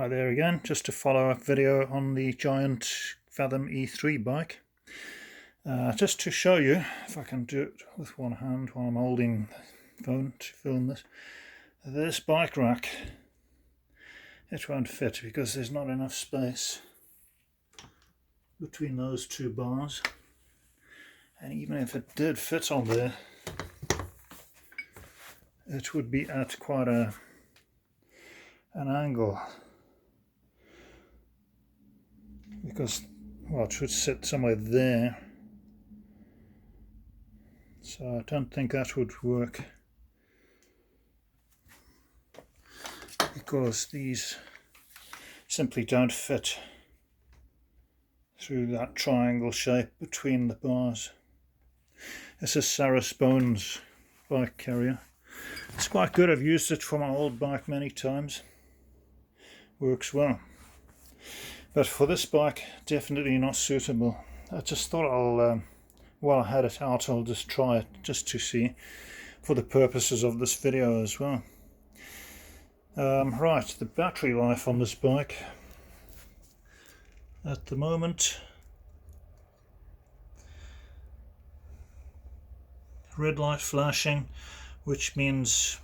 Hi there again, just a follow-up video on the giant Fathom E3 bike. Just to show you, if I can do it with one hand while I'm holding the phone to film this bike rack, it won't fit because there's not enough space between those two bars. And even if it did fit on there, it would be at quite an angle. Because, well, it should sit somewhere there, so I don't think that would work, because these simply don't fit through that triangle shape between the bars. This is Sarah's Bones bike carrier. It's quite good. I've used it for my old bike many times. Works well. But for this bike, definitely not suitable. I just thought while I had it out, I'll just try it just to see, for the purposes of this video as well. Right, the battery life on this bike at the moment, red light flashing, which means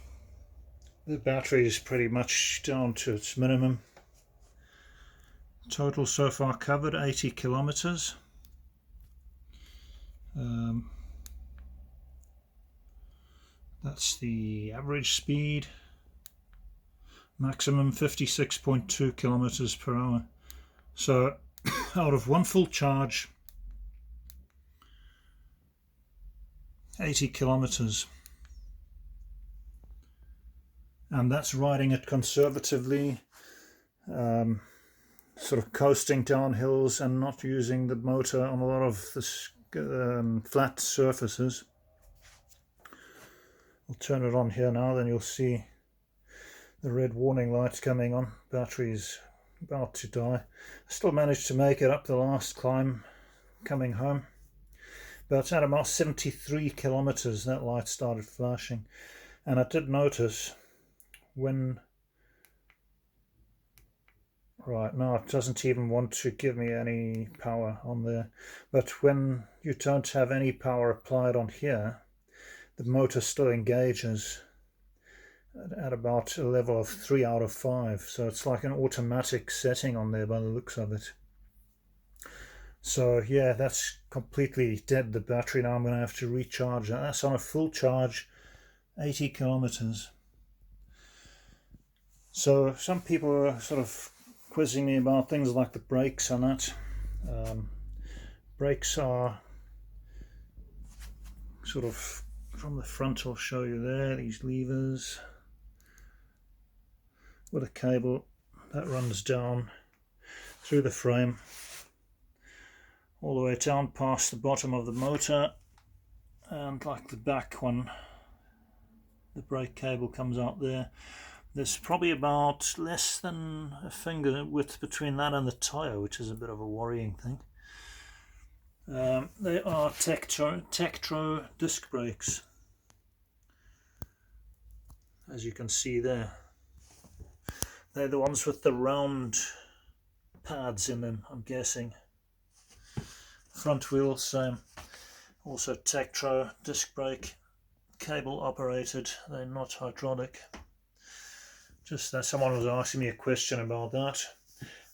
the battery is pretty much down to its minimum. Total so far covered 80 kilometers. That's the average speed. Maximum 56.2 kilometers per hour. So out of one full charge, 80 kilometers. And that's riding it conservatively. Sort of coasting down hills and not using the motor on a lot of the flat surfaces. I'll turn it on here now, then you'll see the red warning lights coming on. Battery's about to die. I still managed to make it up the last climb coming home, but at about 73 kilometers that light started flashing. And I did notice when right now it doesn't even want to give me any power on there, but when you don't have any power applied on here, the motor still engages at about a level of 3 out of 5, so it's like an automatic setting on there by the looks of it. So yeah, that's completely dead, the battery. Now I'm going to have to recharge that. That's on a full charge, 80 kilometers. So some people are sort of quizzing me about things like the brakes and that. Brakes are sort of from the front. I'll show you there, these levers with a cable that runs down through the frame all the way down past the bottom of the motor, and like the back one, the brake cable comes out there. There's probably about less than a finger width between that and the tyre, which is a bit of a worrying thing. They are Tektro disc brakes, as you can see there. They're the ones with the round pads in them, I'm guessing. Front wheel, same. Also Tektro disc brake, cable operated, they're not hydraulic. Just that someone was asking me a question about that.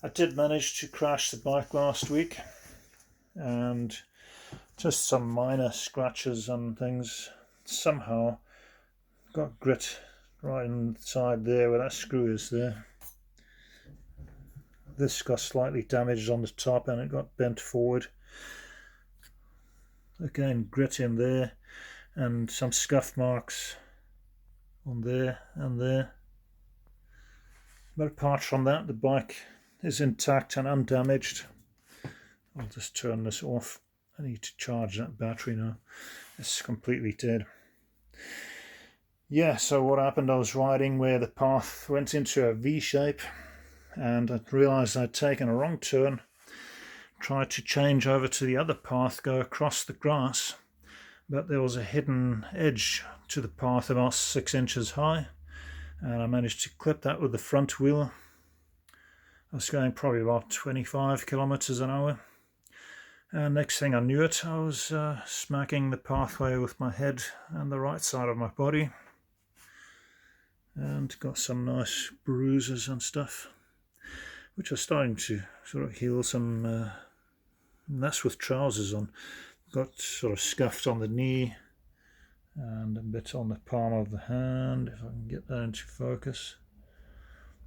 I did manage to crash the bike last week, and just some minor scratches and things. Somehow got grit right inside there where that screw is there. This got slightly damaged on the top and it got bent forward. Again, grit in there and some scuff marks on there and there. But apart from that, the bike is intact and undamaged. I'll just turn this off. I need to charge that battery now. It's completely dead. Yeah, so what happened, I was riding where the path went into a V shape, and I realized I'd taken a wrong turn. Tried to change over to the other path, go across the grass, but there was a hidden edge to the path about 6 inches high, and I managed to clip that with the front wheel I was going probably about 25 kilometers an hour. And next thing I knew it, I was smacking the pathway with my head and the right side of my body. And got some nice bruises and stuff, which are starting to sort of heal some, and that's with trousers on. Got sort of scuffed on the knee and a bit on the palm of the hand, if I can get that into focus.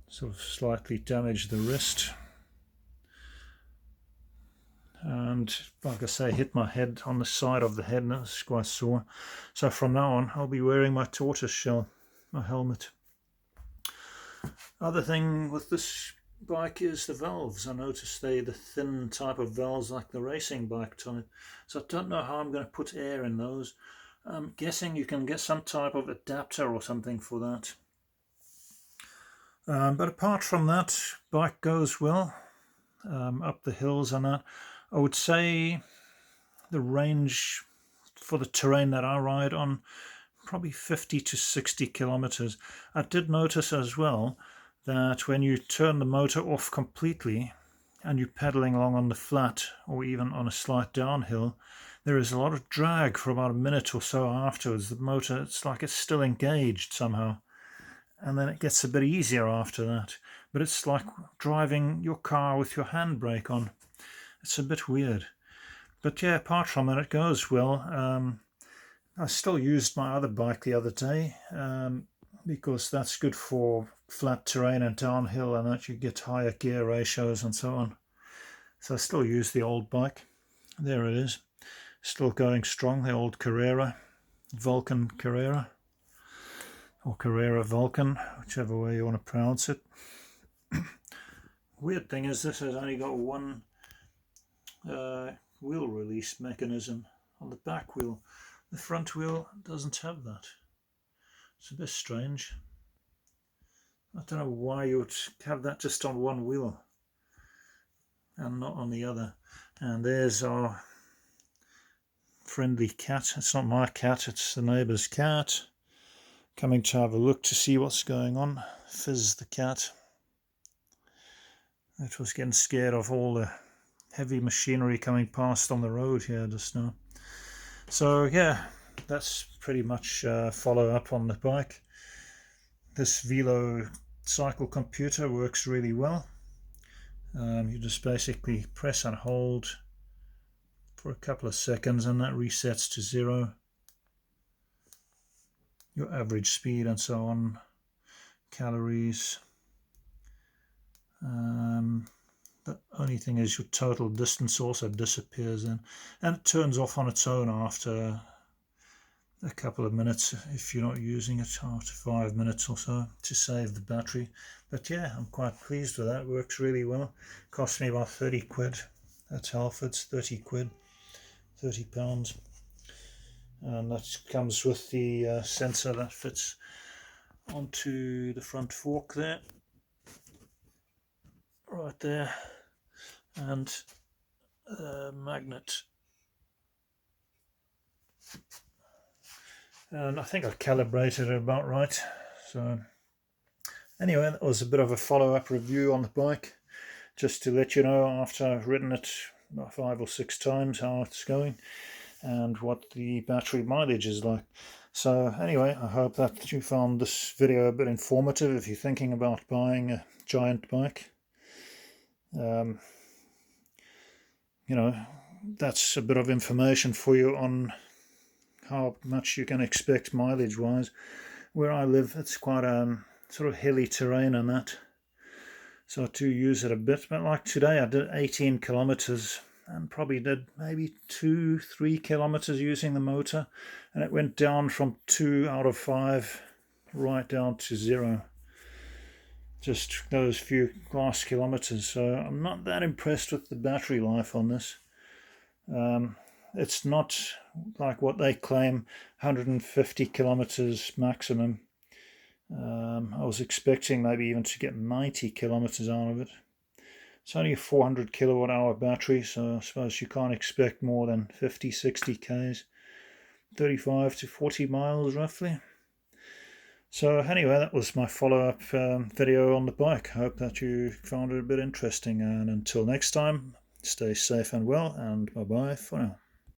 Sort of slightly damaged the wrist. And like I say, hit my head on the side of the head, and that's quite sore. So from now on, I'll be wearing my tortoise shell, my helmet. Other thing with this bike is the valves. I noticed the thin type of valves like the racing bike type. So I don't know how I'm going to put air in those. I'm guessing you can get some type of adapter or something for that. But apart from that, bike goes well up the hills and that. I would say the range for the terrain that I ride on, probably 50 to 60 kilometers. I did notice as well that when you turn the motor off completely and you're pedaling along on the flat or even on a slight downhill, there is a lot of drag for about a minute or so afterwards. The motor, it's like it's still engaged somehow. And then it gets a bit easier after that. But it's like driving your car with your handbrake on. It's a bit weird. But yeah, apart from that, it goes well. I still used my other bike the other day because that's good for flat terrain and downhill, and that you get higher gear ratios and so on. So I still use the old bike. There it is. Still going strong, the old Carrera, Vulcan Carrera, or Carrera Vulcan, whichever way you want to pronounce it. Weird thing is this has only got one wheel release mechanism on the back wheel. The front wheel doesn't have that. It's a bit strange. I don't know why you would have that just on one wheel and not on the other. And there's our friendly cat. It's not my cat, it's the neighbour's cat. Coming to have a look to see what's going on. Fizz the cat. It was getting scared of all the heavy machinery coming past on the road here just now. So yeah, that's pretty much follow up on the bike. This Velo cycle computer works really well. You just basically press and hold for a couple of seconds and that resets to 0. Your average speed and so on, calories. The only thing is your total distance also disappears then, and it turns off on its own after a couple of minutes if you're not using it, after 5 minutes or so, to save the battery. But yeah, I'm quite pleased with that. It works really well. Cost me about 30 quid at Halfords, 30 quid, £30. And that comes with the sensor that fits onto the front fork there, right there, and a magnet. And I think I calibrated it about right. So anyway, that was a bit of a follow-up review on the bike, just to let you know after I've ridden it about 5 or 6 times how it's going and what the battery mileage is like. So anyway, I hope that you found this video a bit informative if you're thinking about buying a giant bike. You know, that's a bit of information for you on how much you can expect mileage wise. Where I live, it's quite sort of hilly terrain and that, so I do use it a bit. But like today I did 18 kilometers and probably did maybe 2-3 kilometers using the motor, and it went down from 2 out of 5 right down to 0, just those few last kilometers. So I'm not that impressed with the battery life on this. It's not like what they claim, 150 kilometers maximum. I was expecting maybe even to get 90 kilometers out of it. It's only a 400 kilowatt hour battery, so I suppose you can't expect more than 50-60 k's, 35 to 40 miles roughly. So anyway, that was my follow-up video on the bike. I hope that you found it a bit interesting, and until next time, stay safe and well, and bye-bye for now.